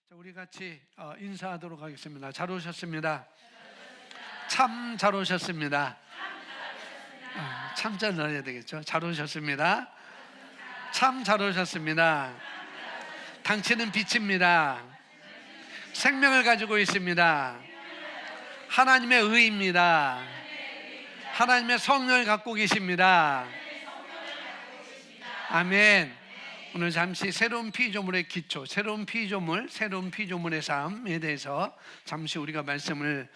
자, 우리 같이 인사하도록 하겠습니다. 잘 오셨습니다. 참 잘 오셨습니다. 참잘 넣어야 되겠죠. 잘 오셨습니다. 참 잘 오셨습니다. 당신은 빛입니다. 생명을 가지고 있습니다. 하나님의 의입니다. 하나님의 성령을 갖고 계십니다. 아멘. 오늘 잠시 새로운 피조물의 기초, 새로운 피조물의 삶에 대해서 잠시 우리가 말씀을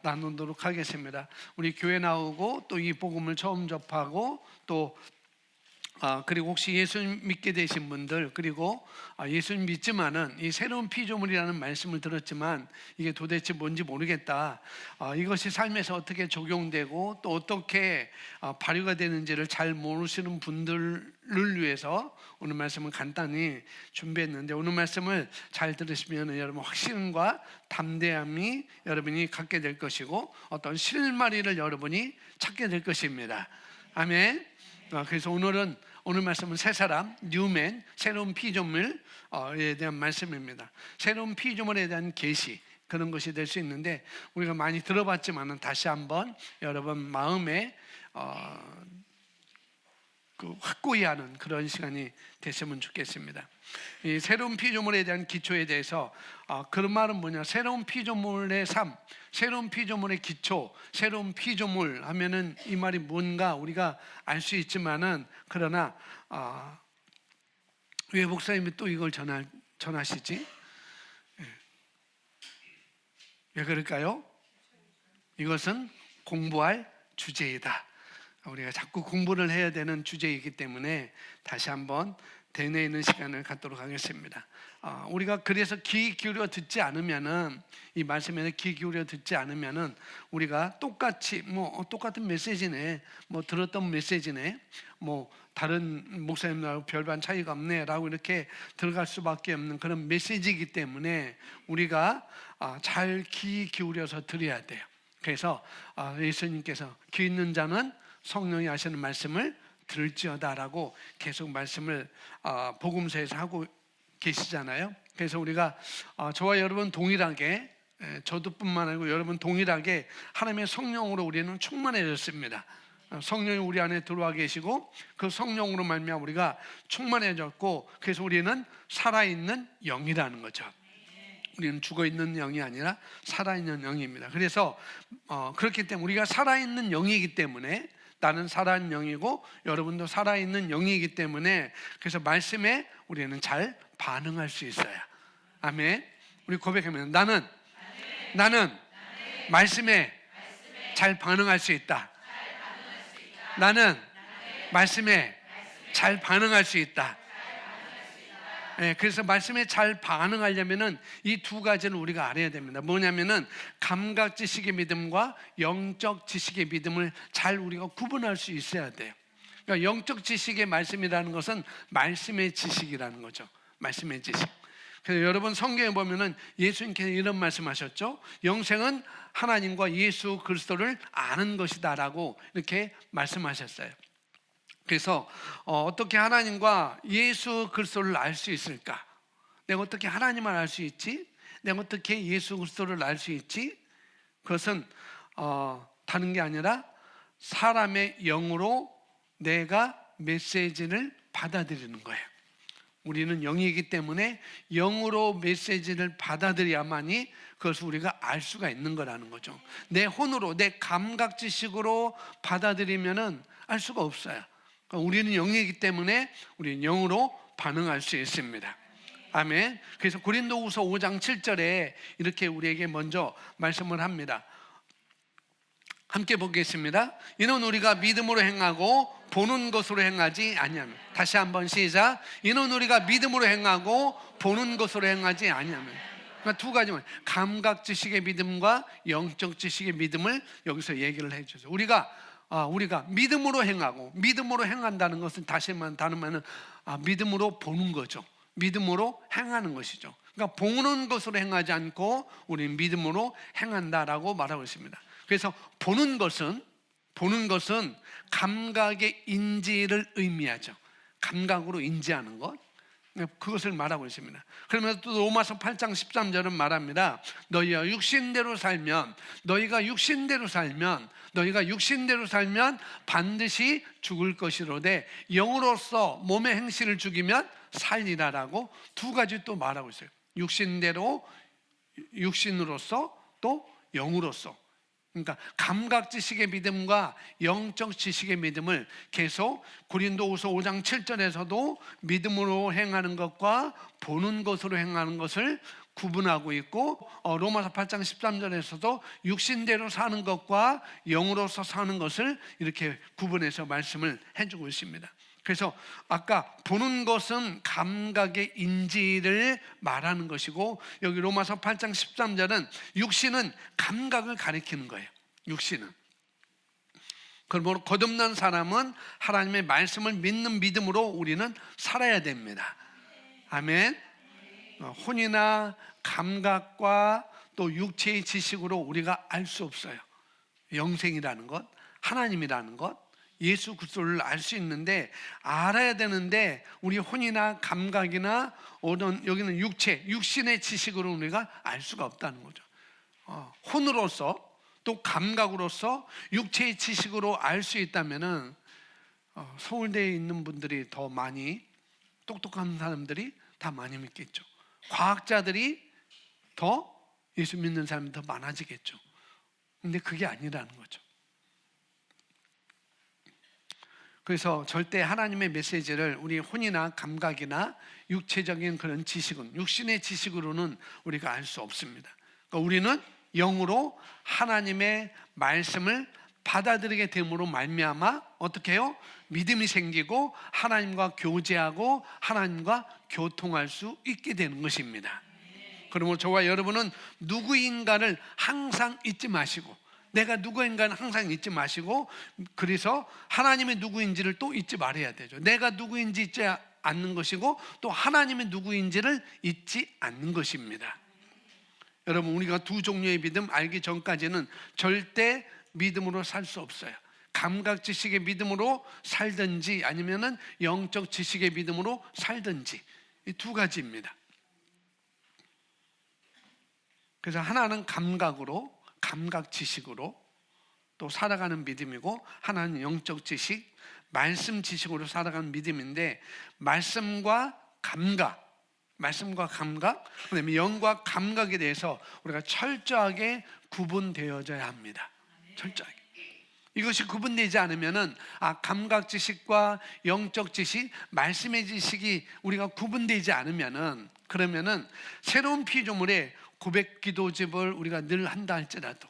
나누도록 하겠습니다. 우리 교회 나오고 또 이 복음을 처음 접하고 또 그리고 혹시 예수 믿게 되신 분들, 그리고 예수 믿지만은 이 새로운 피조물이라는 말씀을 들었지만 이게 도대체 뭔지 모르겠다, 이것이 삶에서 어떻게 적용되고 또 어떻게 발휘가 되는지를 잘 모르시는 분들을 위해서 오늘 말씀을 간단히 준비했는데, 오늘 말씀을 잘 들으시면 여러분 확신과 담대함이 여러분이 갖게 될 것이고 어떤 실마리를 여러분이 찾게 될 것입니다. 아멘. 그래서 오늘 말씀은 새 사람, 뉴맨, 새로운 피조물에 대한 말씀입니다. 새로운 피조물에 대한 계시, 그런 것이 될 수 있는데, 우리가 많이 들어봤지만은 다시 한번 여러분 마음에 확고히 하는 그런 시간이 됐으면 좋겠습니다. 이 새로운 피조물에 대한 기초에 대해서 그런 말은 뭐냐, 새로운 피조물의 삶, 새로운 피조물의 기초, 새로운 피조물 하면은 이 말이 뭔가 우리가 알 수 있지만은, 그러나 왜 목사님이 또 이걸 전하시지? 왜 그럴까요? 이것은 공부할 주제이다. 우리가 자꾸 공부를 해야 되는 주제이기 때문에 다시 한번 되뇌이는 시간을 갖도록 하겠습니다. 우리가 그래서 귀 기울여 듣지 않으면은, 이 말씀에 귀 기울여 듣지 않으면은 우리가 똑같은 메시지네, 들었던 메시지네, 다른 목사님들하고 별반 차이가 없네라고 이렇게 들어갈 수밖에 없는 그런 메시지이기 때문에 우리가 잘 귀 기울여서 들어야 돼요. 그래서 예수님께서 귀 있는 자는 성령이 하시는 말씀을 들을지어다라고 계속 말씀을 복음서에서 하고 계시잖아요. 그래서 우리가 저와 여러분 동일하게, 저도 뿐만 아니고 여러분 동일하게 하나님의 성령으로 우리는 충만해졌습니다. 성령이 우리 안에 들어와 계시고 그 성령으로 말미암아 우리가 충만해졌고, 그래서 우리는 살아있는 영이라는 거죠. 우리는 죽어있는 영이 아니라 살아있는 영입니다. 그래서 그렇기 때문에 우리가 살아있는 영이기 때문에, 나는 살아있는 영이고 여러분도 살아있는 영이기 때문에, 그래서 말씀에 우리는 잘 반응할 수 있어요. 아멘. 우리 고백하면 나는 말씀에 잘 반응할 수 있다. 나는 말씀에 잘 반응할 수 있다. 그래서 말씀에 잘 반응하려면은 이 두 가지를 우리가 알아야 됩니다. 뭐냐면은 감각 지식의 믿음과 영적 지식의 믿음을 잘 우리가 구분할 수 있어야 돼요. 그러니까 영적 지식의 말씀이라는 것은 말씀의 지식이라는 거죠. 말씀의 지식. 그래서 여러분 성경에 보면은 예수님께서 이런 말씀하셨죠. 영생은 하나님과 예수 그리스도를 아는 것이다라고 이렇게 말씀하셨어요. 그래서 어떻게 하나님과 예수 그리스도를 알 수 있을까? 내가 어떻게 하나님을 알 수 있지? 내가 어떻게 예수 그리스도를 알 수 있지? 그것은 다른 게 아니라 사람의 영으로 내가 메시지를 받아들이는 거예요. 우리는 영이기 때문에 영으로 메시지를 받아들여야만이 그것을 우리가 알 수가 있는 거라는 거죠. 내 혼으로, 내 감각 지식으로 받아들이면은 알 수가 없어요. 우리는 영이기 때문에 우리는 영으로 반응할 수 있습니다. 아멘. 그래서 고린도후서 5장 7절에 이렇게 우리에게 먼저 말씀을 합니다. 함께 보겠습니다. 이는 우리가 믿음으로 행하고 보는 것으로 행하지 아니하면. 다시 한번 시작. 이는 우리가 믿음으로 행하고 보는 것으로 행하지 아니하면. 그러니까 두 가지만, 감각 지식의 믿음과 영적 지식의 믿음을 여기서 얘기를 해주죠. 우리가 믿음으로 행하고, 믿음으로 행한다는 것은 다시 다른 말은 믿음으로 보는 거죠. 믿음으로 행하는 것이죠. 그러니까 보는 것으로 행하지 않고 우리는 믿음으로 행한다라고 말하고 있습니다. 그래서 보는 것은 감각의 인지를 의미하죠. 감각으로 인지하는 것. 그것을 말하고 있습니다. 그러면서 또 로마서 8장 13절은 말합니다. 너희가 육신대로 살면 반드시 죽을 것이로되 영으로서 몸의 행실을 죽이면 살리라라고 두 가지 또 말하고 있어요. 육신으로서 또 영으로서. 그러니까 감각 지식의 믿음과 영적 지식의 믿음을 계속 고린도후서 5장 7절에서도 믿음으로 행하는 것과 보는 것으로 행하는 것을 구분하고 있고, 로마서 8장 13절에서도 육신대로 사는 것과 영으로서 사는 것을 이렇게 구분해서 말씀을 해주고 있습니다. 그래서 아까 보는 것은 감각의 인지를 말하는 것이고, 여기 로마서 8장 13절은 육신은 감각을 가리키는 거예요. 육신은. 그러므로 거듭난 사람은 하나님의 말씀을 믿는 믿음으로 우리는 살아야 됩니다. 아멘. 혼이나 감각과 또 육체의 지식으로 우리가 알 수 없어요. 영생이라는 것, 하나님이라는 것, 예수 그리스도를 알 수 있는데, 알아야 되는데 우리 혼이나 감각이나 어떤 여기는 육신의 지식으로 우리가 알 수가 없다는 거죠. 혼으로서 또 감각으로서 육체의 지식으로 알 수 있다면은 서울대에 있는 분들이 더 많이, 똑똑한 사람들이 다 많이 믿겠죠. 과학자들이 더 예수 믿는 사람이 더 많아지겠죠. 근데 그게 아니라는 거죠. 그래서 절대 하나님의 메시지를 우리 혼이나 감각이나 육체적인 그런 지식은, 육신의 지식으로는 우리가 알 수 없습니다. 그러니까 우리는 영으로 하나님의 말씀을 받아들이게 됨으로 말미암아 어떻게 해요? 믿음이 생기고 하나님과 교제하고 하나님과 교통할 수 있게 되는 것입니다. 그러므로 저와 여러분은 누구인가를 항상 잊지 마시고, 내가 누구인가는 항상 잊지 마시고, 그래서 하나님의 누구인지를 또 잊지 말아야 되죠. 내가 누구인지 잊지 않는 것이고 또 하나님의 누구인지를 잊지 않는 것입니다. 여러분, 우리가 두 종류의 믿음 알기 전까지는 절대 믿음으로 살 수 없어요. 감각 지식의 믿음으로 살든지 아니면은 영적 지식의 믿음으로 살든지, 이 두 가지입니다. 그래서 하나는 감각으로, 감각 지식으로 또 살아가는 믿음이고, 하나는 영적 지식, 말씀 지식으로 살아가는 믿음인데, 말씀과 감각, 그다음에 영과 감각에 대해서 우리가 철저하게 구분되어져야 합니다. 철저하게. 이것이 구분되지 않으면은 감각 지식과 영적 지식, 말씀의 지식이 우리가 구분되지 않으면은, 그러면은 새로운 피조물의 고백 기도집을 우리가 늘 한다 할지라도,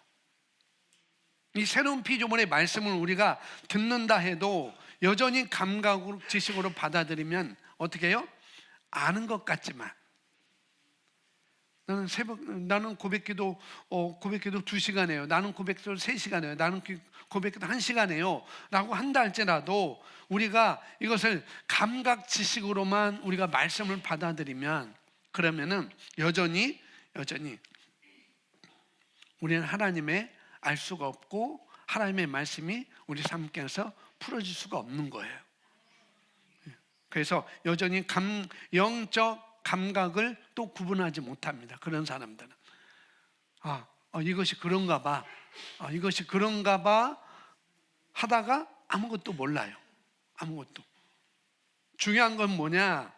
이 새로운 피조물의 말씀을 우리가 듣는다 해도 여전히 감각으로 지식으로 받아들이면 어떻게 해요? 아는 것 같지만, 나는 고백기도 2시간 해요. 나는 고백기도 3시간 해요. 나는 고백기도 1시간 해요. 라고 한다 할지라도 우리가 이것을 감각 지식으로만 우리가 말씀을 받아들이면, 그러면은 여전히 우리는 하나님의 알 수가 없고 하나님의 말씀이 우리 삶께서 풀어질 수가 없는 거예요. 그래서 여전히 영적 감각을 또 구분하지 못합니다. 그런 사람들은 이것이 그런가 봐, 이것이 그런가 봐 하다가 아무것도 몰라요. 아무것도. 중요한 건 뭐냐?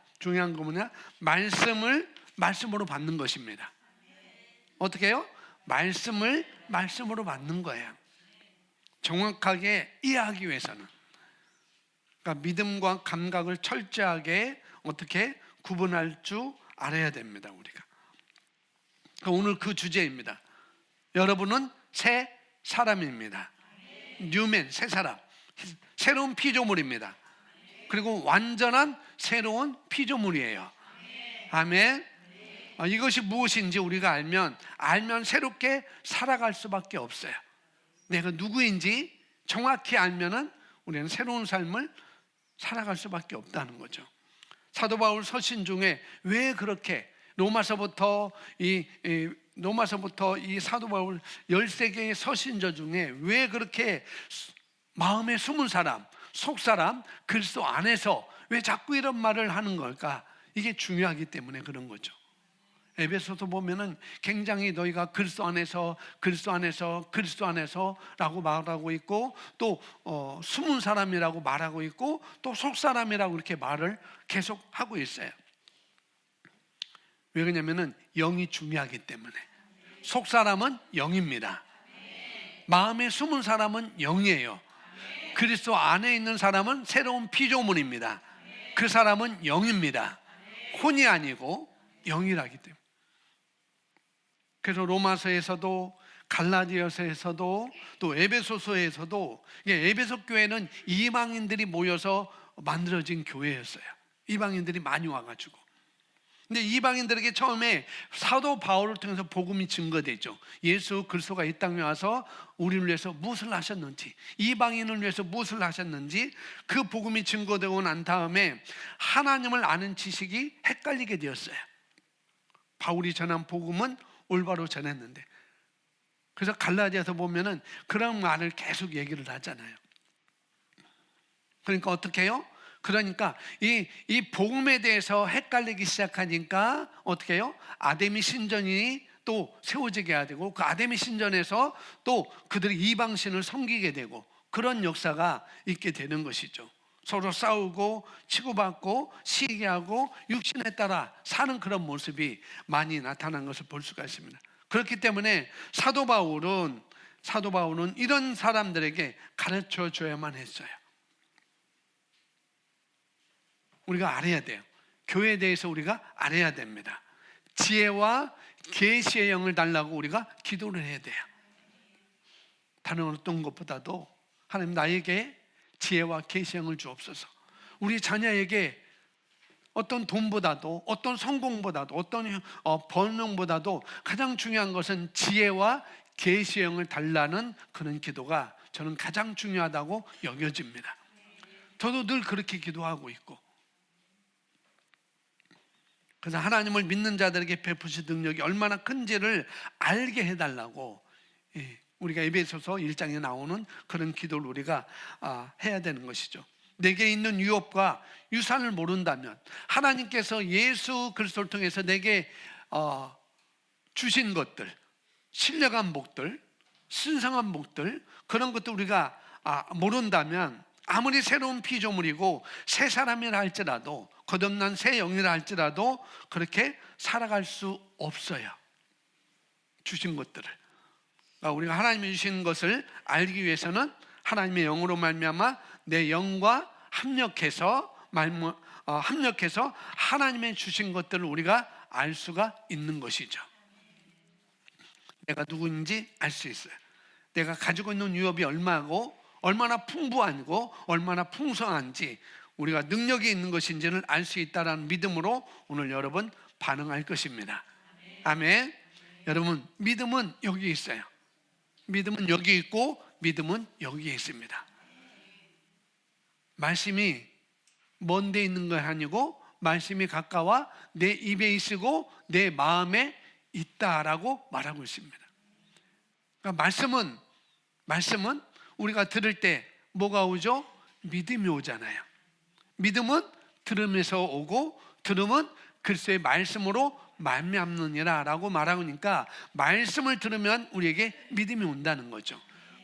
말씀으로 받는 것입니다. 어떻게 해요? 말씀으로 받는 거예요. 정확하게 이해하기 위해서는. 그러니까 믿음과 감각을 철저하게 어떻게 구분할 줄 알아야 됩니다, 우리가. 그러니까 오늘 그 주제입니다. 여러분은 새 사람입니다. 뉴맨, 새 사람. 새로운 피조물입니다. 그리고 완전한 새로운 피조물이에요. 아멘. 이것이 무엇인지 우리가 알면 새롭게 살아갈 수밖에 없어요. 내가 누구인지 정확히 알면은 우리는 새로운 삶을 살아갈 수밖에 없다는 거죠. 사도 바울 서신 중에 왜 그렇게 로마서부터 이 사도 바울 13개의 서신저 중에 왜 그렇게 마음에 숨은 사람, 속 사람, 그리스도 안에서 왜 자꾸 이런 말을 하는 걸까? 이게 중요하기 때문에 그런 거죠. 에베소서 보면은 굉장히 너희가 그리스도 안에서라고 말하고 있고, 또 숨은 사람이라고 말하고 있고, 또 속 사람이라고 이렇게 말을 계속 하고 있어요. 왜 그러냐면은 영이 중요하기 때문에. 속 사람은 영입니다. 마음에 숨은 사람은 영이에요. 그리스도 안에 있는 사람은 새로운 피조물입니다. 그 사람은 영입니다. 혼이 아니고 영이라기 때문에. 그래서 로마서에서도 갈라디아서에서도 또 에베소서에서도, 에베소 교회는 이방인들이 모여서 만들어진 교회였어요. 이방인들이 많이 와가지고. 근데 이방인들에게 처음에 사도 바울을 통해서 복음이 증거되죠. 예수 그리스도가 이 땅에 와서 우리를 위해서 무엇을 하셨는지, 이방인을 위해서 무엇을 하셨는지, 그 복음이 증거되고 난 다음에 하나님을 아는 지식이 헷갈리게 되었어요. 바울이 전한 복음은 올바로 전했는데. 그래서 갈라디아서 보면은 그런 말을 계속 얘기를 하잖아요. 그러니까 어떻게 해요? 그러니까 이 복음에 대해서 헷갈리기 시작하니까 어떻게 해요? 아데미 신전이 또 세워지게 해야 되고, 그 아데미 신전에서 또 그들이 이방신을 섬기게 되고, 그런 역사가 있게 되는 것이죠. 서로 싸우고 치고받고 시기하고 육신에 따라 사는 그런 모습이 많이 나타난 것을 볼 수가 있습니다. 그렇기 때문에 사도 바울은 이런 사람들에게 가르쳐 줘야만 했어요. 우리가 알아야 돼요. 교회에 대해서 우리가 알아야 됩니다. 지혜와 계시의 영을 달라고 우리가 기도를 해야 돼요. 다른 어떤 것보다도 하나님, 나에게 지혜와 계시의 영을 주옵소서. 우리 자녀에게 어떤 돈보다도, 어떤 성공보다도, 어떤 번영보다도 가장 중요한 것은 지혜와 계시의 영을 달라는 그런 기도가 저는 가장 중요하다고 여겨집니다. 저도 늘 그렇게 기도하고 있고, 그래서 하나님을 믿는 자들에게 베푸신 능력이 얼마나 큰지를 알게 해달라고, 우리가 에베소서 1장에 나오는 그런 기도를 우리가 해야 되는 것이죠. 내게 있는 유업과 유산을 모른다면, 하나님께서 예수 그리스도를 통해서 내게 주신 것들, 신령한 복들, 신성한 복들, 그런 것도 우리가 모른다면, 아무리 새로운 피조물이고 새 사람이라 할지라도, 거듭난 새 영이라 할지라도 그렇게 살아갈 수 없어요. 주신 것들을. 우리가 하나님이 주신 것을 알기 위해서는 하나님의 영으로 말미암아 내 영과 합력해서 하나님의 주신 것들을 우리가 알 수가 있는 것이죠. 내가 누구인지 알 수 있어요. 내가 가지고 있는 유업이 얼마고, 얼마나 풍부하고 얼마나 풍성한지, 우리가 능력이 있는 것인지를 알 수 있다는 믿음으로 오늘 여러분 반응할 것입니다. 아멘. 여러분, 믿음은 여기 있어요. 믿음은 여기 있고 믿음은 여기에 있습니다. 말씀이 먼 데 있는 것이 아니고, 말씀이 가까워 내 입에 있고 내 마음에 있다라고 말하고 있습니다. 그러니까 말씀은 우리가 들을 때 뭐가 오죠? 믿음이 오잖아요. 믿음은 들음에서 오고, 들음은 그리스도의 말씀으로 말미암느니라 라고 말하니까, 말씀을 들으면 우리에게 믿음이 온다는 거죠.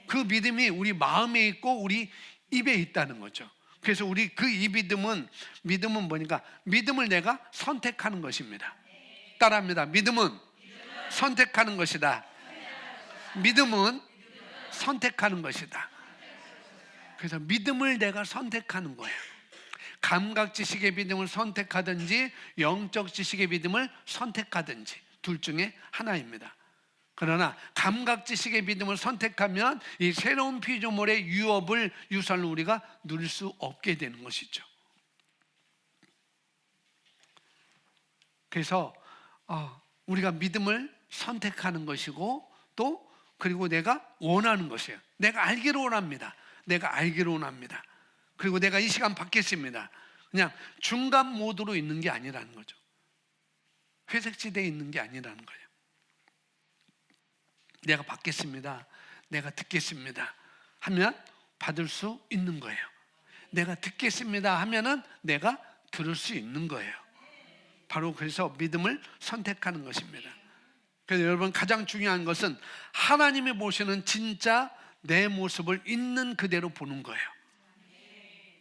그 믿음이 우리 마음에 있고 우리 입에 있다는 거죠. 그래서 우리 이 믿음은 뭐니까, 믿음을 내가 선택하는 것입니다. 따라합니다. 믿음은 선택하는 것이다. 믿음은 선택하는 것이다. 그래서 믿음을 내가 선택하는 거예요. 감각 지식의 믿음을 선택하든지 영적 지식의 믿음을 선택하든지 둘 중에 하나입니다. 그러나 감각 지식의 믿음을 선택하면 이 새로운 피조물의 유산을 우리가 누릴 수 없게 되는 것이죠. 그래서 우리가 믿음을 선택하는 것이고, 또 그리고 내가 원하는 것이에요. 내가 알기를 원합니다. 그리고 내가 이 시간 받겠습니다. 그냥 중간 모드로 있는 게 아니라는 거죠. 회색지대에 있는 게 아니라는 거예요. 내가 받겠습니다. 내가 듣겠습니다 하면 받을 수 있는 거예요. 내가 듣겠습니다 하면은 내가 들을 수 있는 거예요. 바로 그래서 믿음을 선택하는 것입니다. 그래서 여러분, 가장 중요한 것은 하나님이 보시는 진짜 내 모습을 있는 그대로 보는 거예요.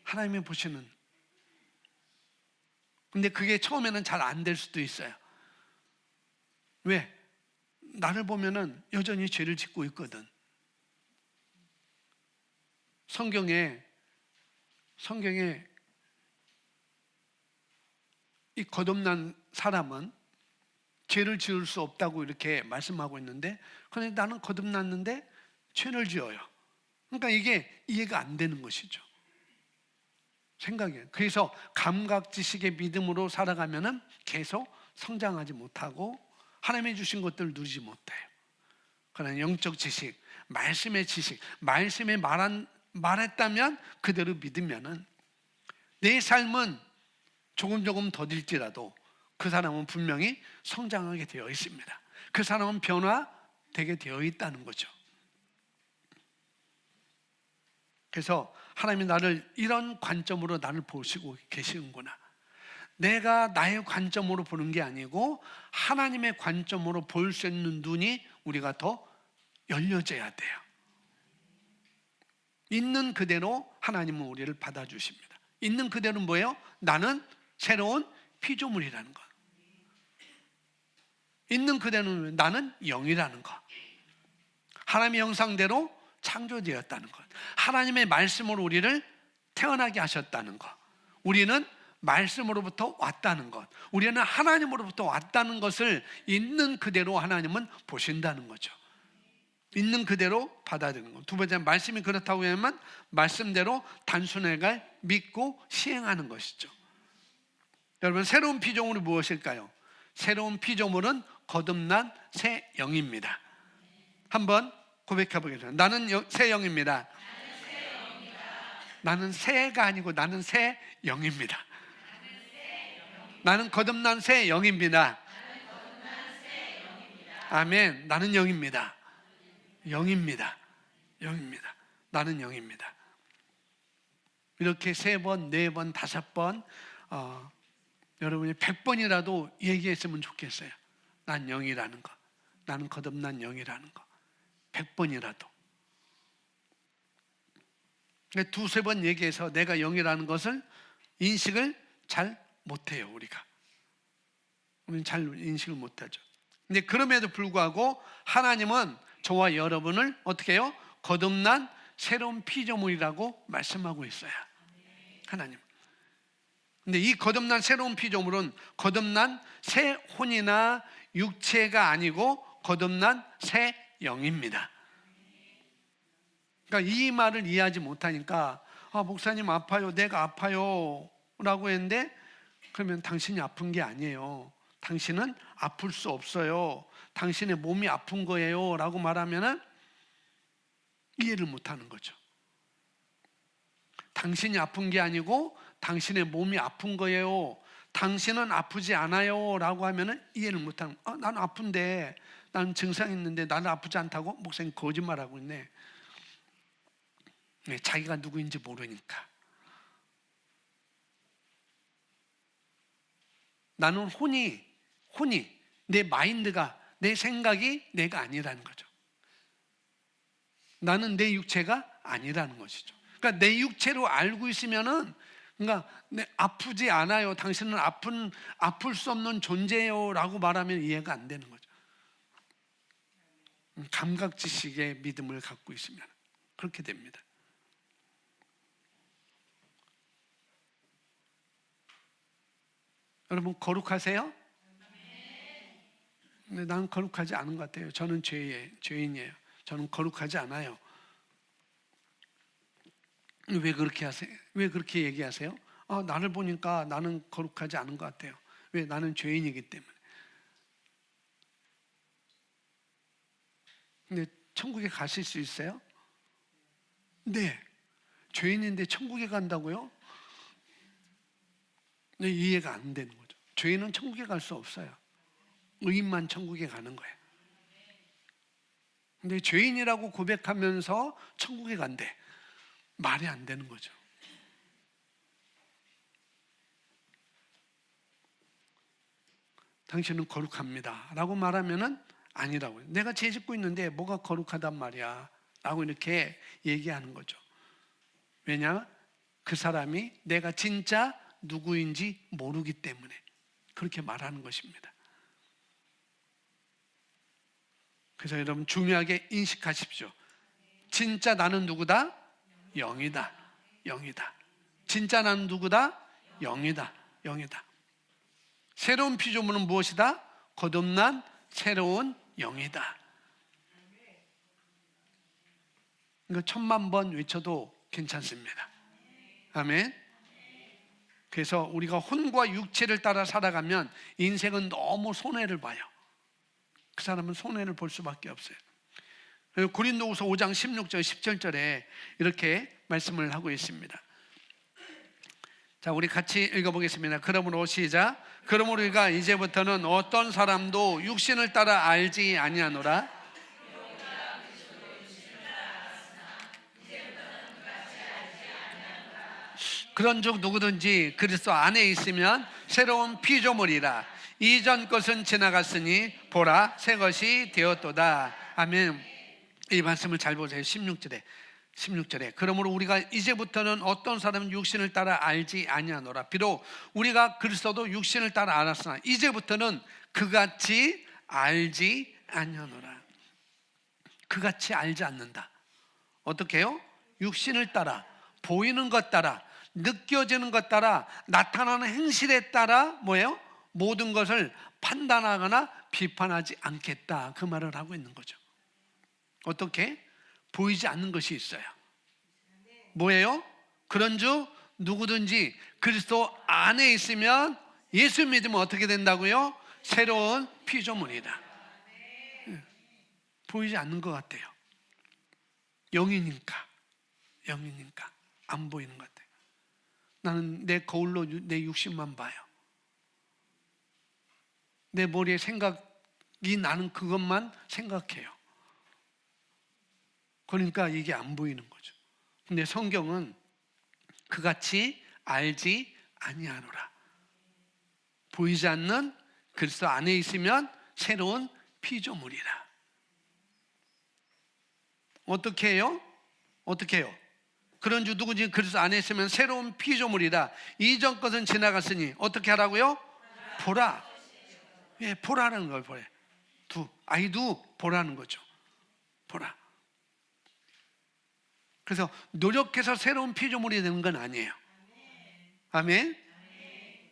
하나님이 보시는. 근데 그게 처음에는 잘 안 될 수도 있어요. 왜? 나를 보면은 여전히 죄를 짓고 있거든. 성경에 이 거듭난 사람은 죄를 지을 수 없다고 이렇게 말씀하고 있는데, 그런데 나는 거듭났는데 죄를 지어요. 그러니까 이게 이해가 안 되는 것이죠. 생각이에요. 그래서 감각지식의 믿음으로 살아가면은 계속 성장하지 못하고 하나님이 주신 것들을 누리지 못해요. 그러나 영적 지식, 말씀의 지식, 말씀에 말했다면 그대로 믿으면은 내 삶은 조금 더딜지라도 그 사람은 분명히 성장하게 되어 있습니다. 그 사람은 변화되게 되어 있다는 거죠. 그래서 하나님이 나를 이런 관점으로 나를 보시고 계시는구나. 내가 나의 관점으로 보는 게 아니고 하나님의 관점으로 볼 수 있는 눈이 우리가 더 열려져야 돼요. 있는 그대로 하나님은 우리를 받아주십니다. 있는 그대로는 뭐예요? 나는 새로운 피조물이라는 것. 있는 그대로는 나는 영이라는 것. 하나님의 형상대로 창조되었다는 것. 하나님의 말씀으로 우리를 태어나게 하셨다는 것. 우리는 말씀으로부터 왔다는 것. 우리는 하나님으로부터 왔다는 것을 있는 그대로 하나님은 보신다는 거죠. 있는 그대로 받아들이는 것. 두 번째, 말씀이 그렇다고 하면 말씀대로 단순하게 믿고 시행하는 것이죠. 여러분, 새로운 피조물이 무엇일까요? 새로운 피조물은 거듭난 새 영입니다. 한번 고백해 보겠습니다. 나는 새 영입니다. 나는 새가 아니고 나는 새 영입니다. 나는 거듭난 새 영입니다. 아멘. 나는 영입니다. 영입니다. 영입니다. 나는 영입니다. 이렇게 3번, 4번, 5번, 여러분이 100번이라도 얘기했으면 좋겠어요. 난 영이라는 거. 나는 거듭난 영이라는 거. 100번이라도. 두세 번 얘기해서 내가 영이라는 것을 인식을 잘 못해요, 우리가. 우리는 잘 인식을 못하죠. 근데 그럼에도 불구하고 하나님은 저와 여러분을 어떻게 해요? 거듭난 새로운 피조물이라고 말씀하고 있어요. 하나님. 근데 이 거듭난 새로운 피조물은 거듭난 새 혼이나 육체가 아니고 거듭난 새 영입니다. 그러니까 이 말을 이해하지 못하니까 목사님 아파요, 내가 아파요 라고 했는데, 그러면 당신이 아픈 게 아니에요. 당신은 아플 수 없어요. 당신의 몸이 아픈 거예요 라고 말하면 이해를 못하는 거죠. 당신이 아픈 게 아니고 당신의 몸이 아픈 거예요. 당신은 아프지 않아요 라고 하면 이해를 못하는 거예요. 나는 아픈데, 나는 증상이 있는데 나는 아프지 않다고? 목사님 거짓말하고 있네. 자기가 누구인지 모르니까. 나는 혼이 내 마인드가, 내 생각이 내가 아니라는 거죠. 나는 내 육체가 아니라는 것이죠. 그러니까 내 육체로 알고 있으면은, 그러니까 아프지 않아요, 당신은 아플 수 없는 존재예요 라고 말하면 이해가 안 되는 거죠. 감각지식의 믿음을 갖고 있으면 그렇게 됩니다. 여러분, 거룩하세요? 근데 난 거룩하지 않은 것 같아요. 저는 죄인이에요. 저는 거룩하지 않아요. 왜 그렇게 하세요? 왜 그렇게 얘기하세요? 나를 보니까 나는 거룩하지 않은 것 같아요. 왜? 나는 죄인이기 때문에. 근데 천국에 가실 수 있어요? 네. 죄인인데 천국에 간다고요? 네, 이해가 안 되는 거죠. 죄인은 천국에 갈 수 없어요. 의인만 천국에 가는 거예요. 근데 죄인이라고 고백하면서 천국에 간대. 말이 안 되는 거죠. 당신은 거룩합니다 라고 말하면은 아니라고요. 내가 죄 짓고 있는데 뭐가 거룩하단 말이야 라고 이렇게 얘기하는 거죠. 왜냐? 그 사람이 내가 진짜 누구인지 모르기 때문에 그렇게 말하는 것입니다. 그래서 여러분 중요하게 인식하십시오. 진짜 나는 누구다? 영이다. 영이다. 진짜 나는 누구다? 영이다. 영이다. 새로운 피조물은 무엇이다? 거듭난 새로운 영이다. 이거 1000만 번 외쳐도 괜찮습니다. 아멘. 그래서 우리가 혼과 육체를 따라 살아가면 인생은 너무 손해를 봐요. 그 사람은 손해를 볼 수밖에 없어요. 고린도후서 5장 16절 17절에 이렇게 말씀을 하고 있습니다. 자, 우리 같이 읽어보겠습니다. 그러므로 시작. 그러므로 우리가 이제부터는 어떤 사람도 육신을 따라 알지 아니하노라. 그런즉 누구든지 그리스도 안에 있으면 새로운 피조물이라. 이전 것은 지나갔으니 보라 새 것이 되었도다. 아멘. 이 말씀을 잘 보세요. 16절에 그러므로 우리가 이제부터는 어떤 사람은 육신을 따라 알지 아니하노라. 비록 우리가 그리스도도 육신을 따라 알았으나 이제부터는 그같이 알지 아니하노라. 그같이 알지 않는다. 어떻게 해요? 육신을 따라, 보이는 것 따라, 느껴지는 것 따라, 나타나는 행실에 따라 뭐예요? 모든 것을 판단하거나 비판하지 않겠다. 그 말을 하고 있는 거죠. 어떻게? 보이지 않는 것이 있어요. 뭐예요? 그런즉 누구든지 그리스도 안에 있으면 예수 믿으면 어떻게 된다고요? 새로운 피조물이다. 보이지 않는 것 같아요. 영이니까 안 보이는 것 같아요. 나는 내 거울로 내 육신만 봐요. 내 머리에 생각이 나는 그것만 생각해요. 그러니까 이게 안 보이는 거죠. 근데 성경은 그같이 알지 아니하노라. 보이지 않는 그리스도 안에 있으면 새로운 피조물이라. 어떻게 해요? 어떻게 해요? 그런즉 누구든지 그리스도 안에 있으면 새로운 피조물이라. 이전 것은 지나갔으니 어떻게 하라고요? 보라. 예, 보라는 걸 보래. 아이도 보라는 거죠. 보라. 그래서 노력해서 새로운 피조물이 되는 건 아니에요. 아멘.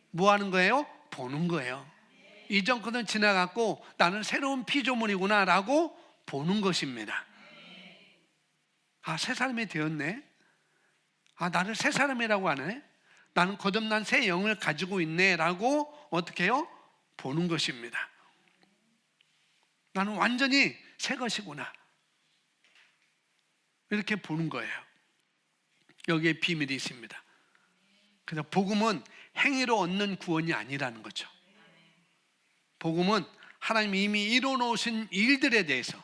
뭐 하는 거예요? 보는 거예요. 이전 것은 지나갔고 나는 새로운 피조물이구나 라고 보는 것입니다. 아, 새 사람이 되었네. 아, 나를 새 사람이라고 하네. 나는 거듭난 새 영을 가지고 있네 라고 어떻게 해요? 보는 것입니다. 나는 완전히 새 것이구나. 이렇게 보는 거예요. 여기에 비밀이 있습니다. 그래서 복음은 행위로 얻는 구원이 아니라는 거죠. 복음은 하나님이 이미 이루어놓으신 일들에 대해서,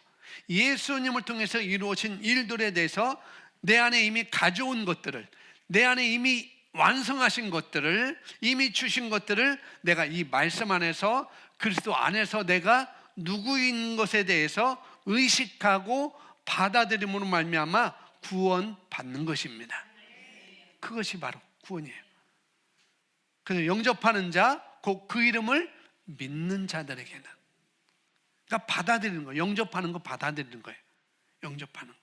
예수님을 통해서 이루어진 일들에 대해서 내 안에 이미 가져온 것들을, 내 안에 이미 완성하신 것들을, 이미 주신 것들을 내가 이 말씀 안에서, 그리스도 안에서 내가 누구인 것에 대해서 의식하고 받아들임으로 말미암아 구원받는 것입니다. 그것이 바로 구원이에요. 그래서 영접하는 자, 곧 그 이름을 믿는 자들에게는, 그러니까 받아들이는 거예요. 영접하는 거 받아들이는 거예요. 영접하는 거.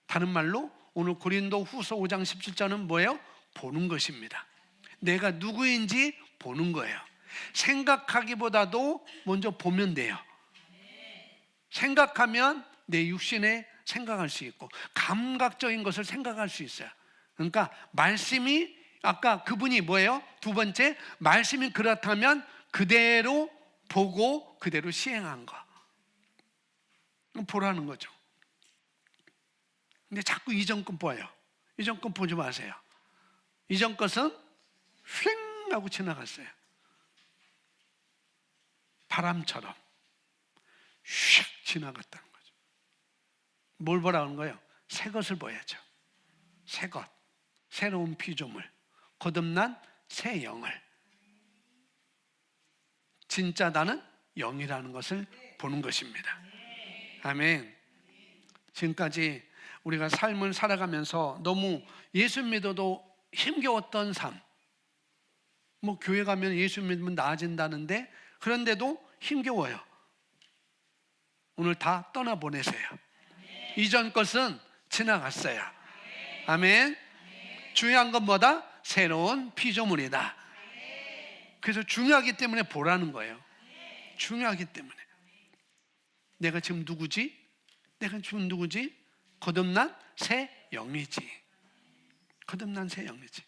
다른 말로 오늘 고린도 후서 5장 17절은 뭐예요? 보는 것입니다. 내가 누구인지 보는 거예요. 생각하기보다도 먼저 보면 돼요. 생각하면 내 육신에 생각할 수 있고 감각적인 것을 생각할 수 있어요. 그러니까 말씀이, 아까 그분이 뭐예요? 두 번째, 말씀이 그렇다면 그대로 보고 그대로 시행한 거. 보라는 거죠. 근데 자꾸 이전 것 봐요. 이전 것 보지 마세요. 이전 것은 휙 하고 지나갔어요. 바람처럼 휙 지나갔다는 거죠. 뭘 보라는 거예요? 새 것을 보야죠. 새 것, 새로운 피조물, 거듭난 새 영을. 진짜 나는 영이라는 것을 보는 것입니다. 아멘. 지금까지 우리가 삶을 살아가면서 너무 예수 믿어도 힘겨웠던 삶, 뭐 교회 가면 예수 믿으면 나아진다는데 그런데도 힘겨워요. 오늘 다 떠나보내세요. 이전 것은 지나갔어요. 아멘. 중요한 건 뭐다? 새로운 피조물이다. 그래서 중요하기 때문에 보라는 거예요. 중요하기 때문에. 내가 지금 누구지? 내가 지금 누구지? 거듭난 새 영이지. 거듭난 새 영이지.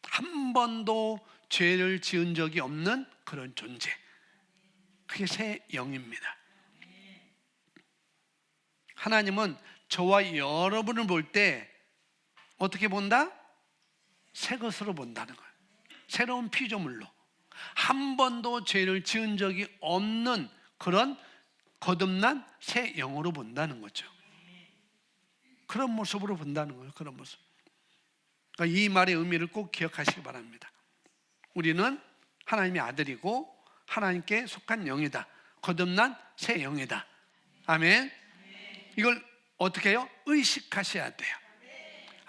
한 번도 죄를 지은 적이 없는 그런 존재. 그게 새 영입니다. 하나님은 저와 여러분을 볼 때 어떻게 본다? 새 것으로 본다는 거예요. 새로운 피조물로. 한 번도 죄를 지은 적이 없는 그런 거듭난 새 영으로 본다는 거죠. 그런 모습으로 본다는 거예요. 그런 모습. 그러니까 이 말의 의미를 꼭 기억하시기 바랍니다. 우리는 하나님의 아들이고 하나님께 속한 영이다. 거듭난 새 영이다. 아멘. 이걸 어떻게 해요? 의식하셔야 돼요.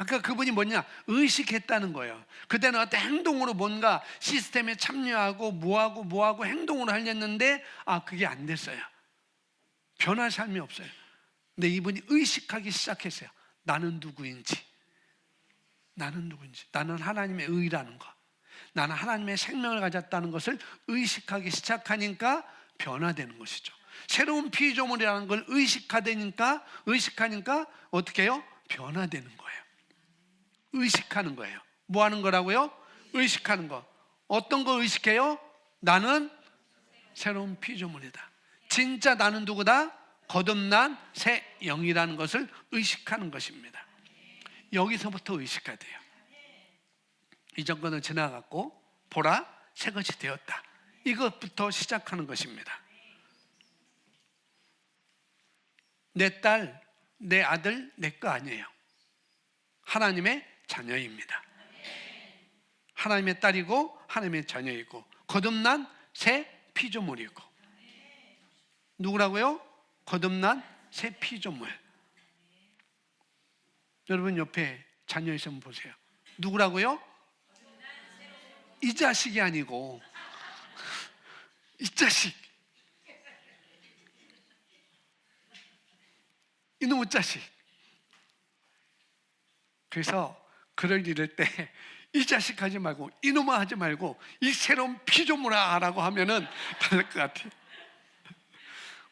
아까 그분이 뭐냐? 의식했다는 거예요. 그때는 어떤 행동으로 뭔가 시스템에 참여하고 뭐하고 행동으로 하려는데 그게 안 됐어요. 변할 삶이 없어요. 근데 이분이 의식하기 시작했어요. 나는 누구인지. 나는 하나님의 의라는 거. 나는 하나님의 생명을 가졌다는 것을 의식하기 시작하니까 변화되는 것이죠. 새로운 피조물이라는 걸 의식하니까 어떻게 해요? 변화되는 거예요. 의식하는 거예요. 뭐 하는 거라고요? 의식하는 거. 어떤 거 의식해요? 나는 새로운 피조물이다. 진짜 나는 누구다? 거듭난 새 영이라는 것을 의식하는 것입니다. 여기서부터 의식해야 돼요. 이전 거는 지나갔고 보라 새 것이 되었다. 이것부터 시작하는 것입니다. 내 딸, 내 아들, 내 거 아니에요. 하나님의 자녀입니다. 하나님의 딸이고 하나님의 자녀이고 거듭난 새 피조물이고. 누구라고요? 거듭난 새 피조물. 여러분 옆에 자녀 있으면 보세요. 누구라고요? 이 자식이 아니고 이 자식, 이놈의 자식. 그래서 그를 이럴 때 이 자식 하지 말고 이놈아 하지 말고 이 새로운 피조물아 라고 하면은 다를 것 같아요.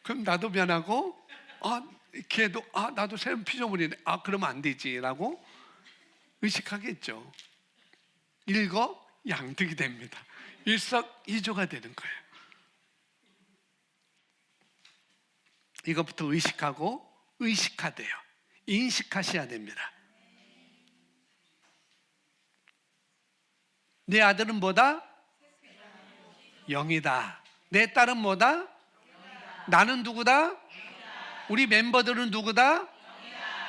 그럼 나도 변하고 걔도 나도 새로운 피조물이네. 그러면 안 되지 라고 의식하겠죠. 일거양득이 됩니다. 일석이조가 되는 거예요. 이것부터 의식하고 의식하대요. 인식하셔야 됩니다. 내 아들은 뭐다? 영이다. 내 딸은 뭐다? 나는 누구다? 우리 멤버들은 누구다?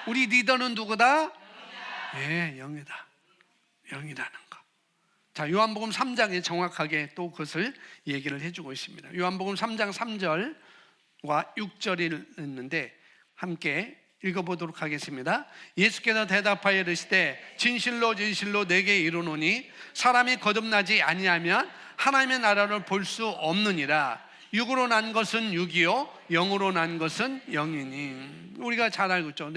우리 리더는 누구다? 예, 영이다. 영이라는 거. 자, 요한복음 3장에 정확하게 또 그것을 얘기를 해주고 있습니다. 요한복음 3장 3절과 6절이 있는데 함께 읽어보도록 하겠습니다. 예수께서 대답하여 이르시되 진실로 진실로 내게 이르노니 사람이 거듭나지 아니하면 하나님의 나라를 볼 수 없느니라. 육으로 난 것은 육이요 영으로 난 것은 영이니. 우리가 잘 알고 있죠.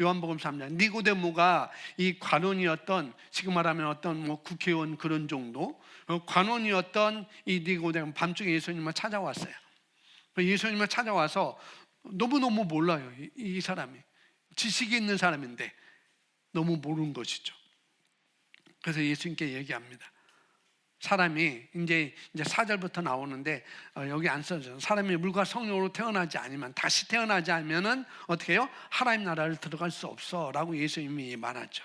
요한복음 3장 니고데모가 이 관원이었던, 지금 말하면 어떤 국회의원 그런 정도 관원이었던 이 니고데모 밤중에 예수님을 찾아왔어요. 예수님을 찾아와서 너무너무 몰라요. 이 사람이 지식이 있는 사람인데 너무 모르는 것이죠. 그래서 예수님께 얘기합니다. 사람이 이제 4절부터 나오는데 여기 안 써져요. 사람이 물과 성령으로 태어나지 않으면, 다시 태어나지 않으면은 어떻게 해요? 하나님 나라를 들어갈 수 없어라고 예수님이 말하죠.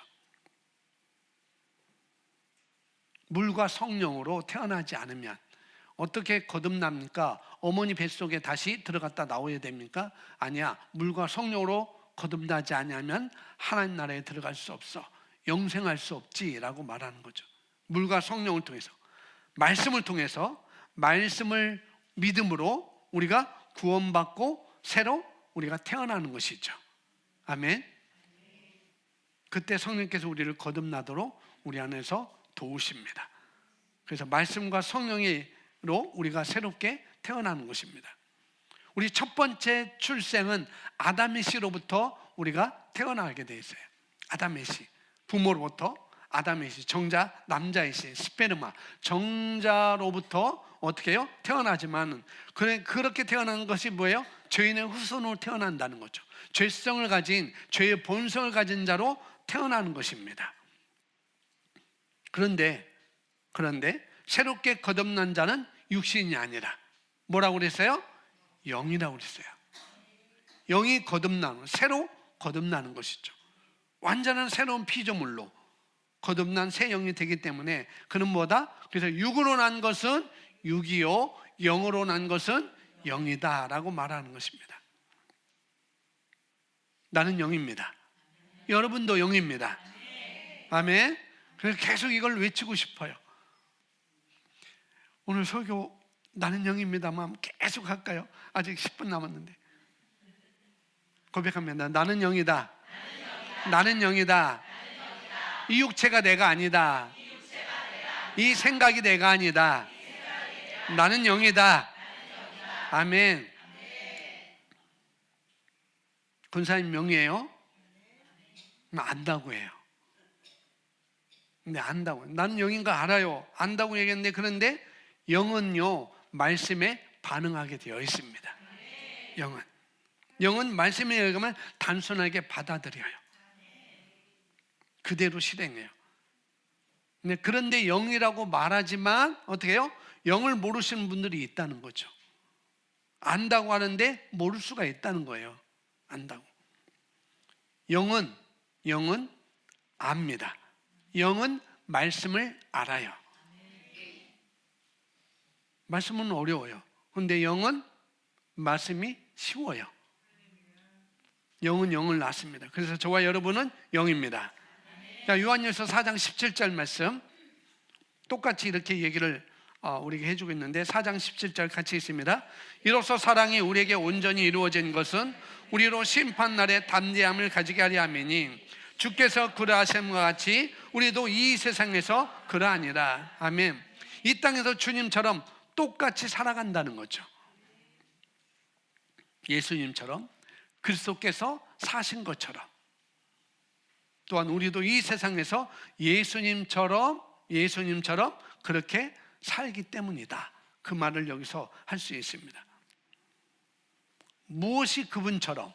물과 성령으로 태어나지 않으면 어떻게 거듭납니까? 어머니 뱃속에 다시 들어갔다 나오야 됩니까? 아니야. 물과 성령으로 거듭나지 않으면 하나님 나라에 들어갈 수 없어. 영생할 수 없지라고 말하는 거죠. 물과 성령을 통해서, 말씀을 통해서, 말씀을 믿음으로 우리가 구원받고 새로 우리가 태어나는 것이죠. 아멘. 그때 성령께서 우리를 거듭나도록 우리 안에서 도우십니다. 그래서 말씀과 성령으로 우리가 새롭게 태어나는 것입니다. 우리 첫 번째 출생은 아담의 씨로부터 우리가 태어나게 돼 있어요. 아담의 씨, 부모로부터 아담의 씨, 정자 남자의 씨, 스페르마, 정자로부터 어떻게 해요? 태어나지만 그렇게 태어난 것이 뭐예요? 죄인의 후손으로 태어난다는 거죠. 죄성을 가진, 죄의 본성을 가진 자로 태어나는 것입니다. 그런데 새롭게 거듭난 자는 육신이 아니라 뭐라고 그랬어요? 영이라고 그랬어요. 영이 거듭나는, 새로 거듭나는 것이죠. 완전한 새로운 피조물로 거듭난 새 영이 되기 때문에 그는 뭐다? 그래서 육으로 난 것은 육이요, 영으로 난 것은 영이다 라고 말하는 것입니다. 나는 영입니다. 여러분도 영입니다. 아멘. 그래서 계속 이걸 외치고 싶어요. 오늘 설교 나는 영입니다만 계속 할까요? 아직 10분 남았는데. 고백합니다. 나는 영이다. 나는 영이다. 이 육체가 내가 아니다. 이 생각이 내가 아니다. 나는 영이다. 아멘. 권사님 명이에요? 안다고 해요. 근데 안다고. 나는 영인 거 알아요. 안다고 얘기했는데 그런데 영은요, 말씀에 반응하게 되어 있습니다. 영은 말씀에 의하면 단순하게 받아들여요. 그대로 실행해요. 그런데 영이라고 말하지만 어떻게 해요? 영을 모르시는 분들이 있다는 거죠. 안다고 하는데 모를 수가 있다는 거예요. 안다고. 영은 압니다. 영은 말씀을 알아요. 말씀은 어려워요. 그런데 영은 말씀이 쉬워요. 영은 영을 낳습니다. 그래서 저와 여러분은 영입니다. 자, 요한일서 4장 17절 말씀 똑같이 이렇게 얘기를 우리에게 해주고 있는데 4장 17절 같이 있습니다. 이로써 사랑이 우리에게 온전히 이루어진 것은 우리로 심판날에 담대함을 가지게 하려 함이니 주께서 그러하심과 같이 우리도 이 세상에서 그러하니라. 아멘. 이 땅에서 주님처럼 똑같이 살아간다는 거죠. 예수님처럼 그리스도께서 사신 것처럼 또한 우리도 이 세상에서 예수님처럼 그렇게 살기 때문이다. 그 말을 여기서 할 수 있습니다. 무엇이 그분처럼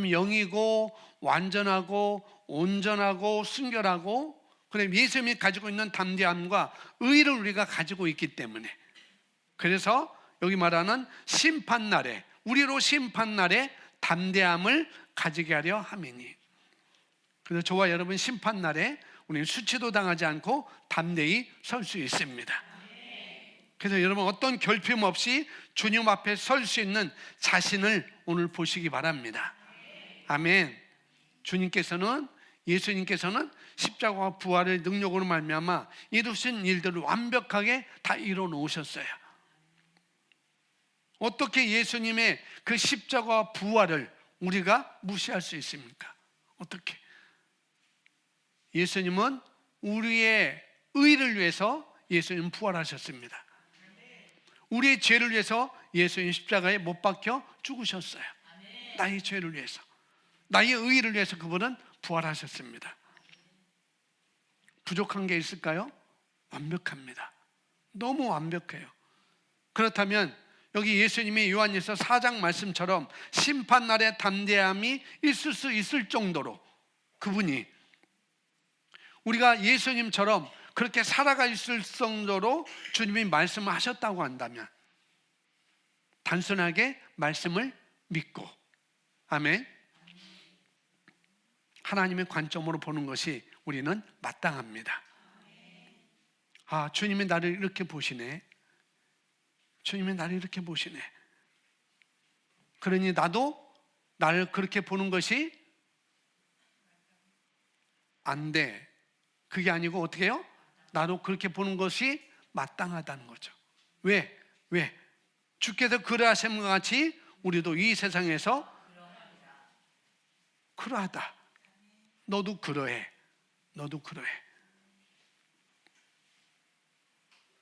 영이고 완전하고 온전하고 순결하고 그다음에 예수님이 가지고 있는 담대함과 의를 우리가 가지고 있기 때문에 그래서 여기 말하는 심판날에 우리로 심판날에 담대함을 가지게 하려 함이니 그래서 저와 여러분 심판날에 우리는 수치도 당하지 않고 담대히 설 수 있습니다. 그래서 여러분 어떤 결핍 없이 주님 앞에 설 수 있는 자신을 오늘 보시기 바랍니다. 아멘. 예수님께서는 십자가와 부활의 능력으로 말미암아 이루신 일들을 완벽하게 다 이뤄 놓으셨어요. 어떻게 예수님의 그 십자가와 부활을 우리가 무시할 수 있습니까? 어떻게? 예수님은 우리의 의를 위해서 예수님 부활하셨습니다. 우리의 죄를 위해서 예수님 십자가에 못 박혀 죽으셨어요. 나의 죄를 위해서, 나의 의를 위해서 그분은 부활하셨습니다. 부족한 게 있을까요? 완벽합니다. 너무 완벽해요. 그렇다면 여기 예수님이 요한일서 4장 말씀처럼 심판날에 담대함이 있을 수 있을 정도로 그분이 우리가 예수님처럼 그렇게 살아갈 수 있을 정도로 주님이 말씀을 하셨다고 한다면 단순하게 말씀을 믿고 아멘. 하나님의 관점으로 보는 것이 우리는 마땅합니다. 아, 주님이 나를 이렇게 보시네. 주님이 나를 이렇게 보시네. 그러니 나도 나를 그렇게 보는 것이 안 돼. 그게 아니고 어떻게 해요? 나도 그렇게 보는 것이 마땅하다는 거죠. 왜? 주께서 그러하신 것 같이 우리도 이 세상에서 그러하다. 너도 그러해.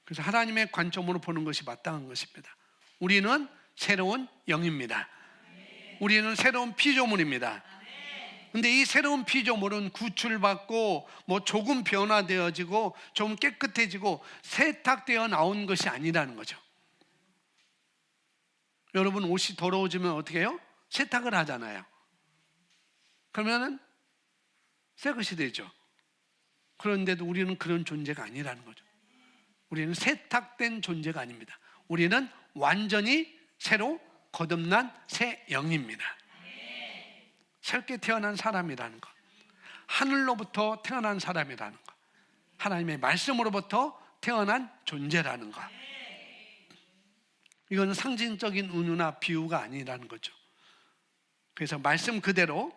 그래서 하나님의 관점으로 보는 것이 마땅한 것입니다. 우리는 새로운 영입니다. 우리는 새로운 피조물입니다. 근데 이 새로운 피조물은 구출받고 조금 변화되어지고 좀 깨끗해지고 세탁되어 나온 것이 아니라는 거죠. 여러분, 옷이 더러워지면 어떻게 해요? 세탁을 하잖아요. 그러면은 새 것이 되죠. 그런데도 우리는 그런 존재가 아니라는 거죠. 우리는 세탁된 존재가 아닙니다. 우리는 완전히 새로 거듭난 새 영입니다. 새롭게 태어난 사람이라는 것, 하늘로부터 태어난 사람이라는 것, 하나님의 말씀으로부터 태어난 존재라는 것. 이건 상징적인 은유나 비유가 아니라는 거죠. 그래서 말씀 그대로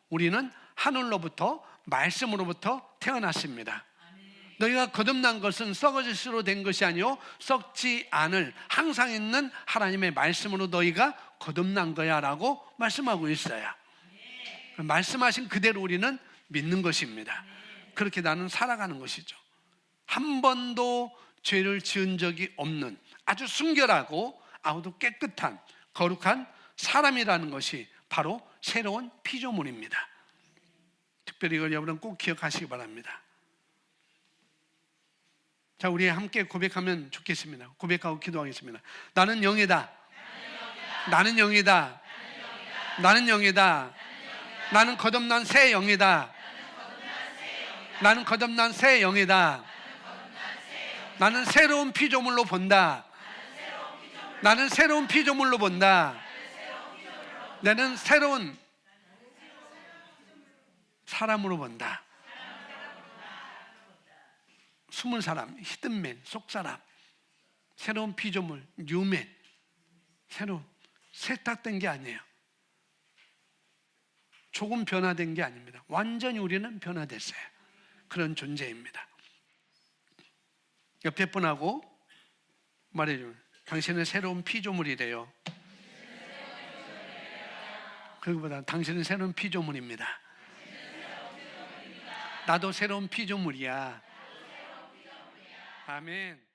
우리는 하늘로부터 말씀으로부터 태어났습니다. 너희가 거듭난 것은 썩어질수로 된 것이 아니요 썩지 않을 항상 있는 하나님의 말씀으로 너희가 거듭난 거야 라고 말씀하고 있어요. 말씀하신 그대로 우리는 믿는 것입니다. 그렇게 나는 살아가는 것이죠. 한 번도 죄를 지은 적이 없는 아주 순결하고 아무도 깨끗한 거룩한 사람이라는 것이 바로 새로운 피조물입니다. 특별히 이걸 여러분 꼭 기억하시기 바랍니다. 자, 우리 함께 고백하면 좋겠습니다. 고백하고 기도하겠습니다. 나는 영이다. 나는 영이다. 나는 영이다. 나는 거듭난 새 영이다. 나는 거듭난 새 영이다. 나는 새로운 피조물로 본다. 나는 새로운 피조물로 본다. 나는 새로운 사람으로 본다. 숨은 사람, 히든맨, 속사람, 새로운 피조물, 뉴맨, 새로운 세탁된 게 아니에요. 조금 변화된 게 아닙니다. 완전히 우리는 변화됐어요. 그런 존재입니다. 옆에 분하고 말해주면 당신은 새로운 피조물이래요. 그거보다 당신은 새로운 피조물입니다. 나도 새로운 피조물이야. 아멘.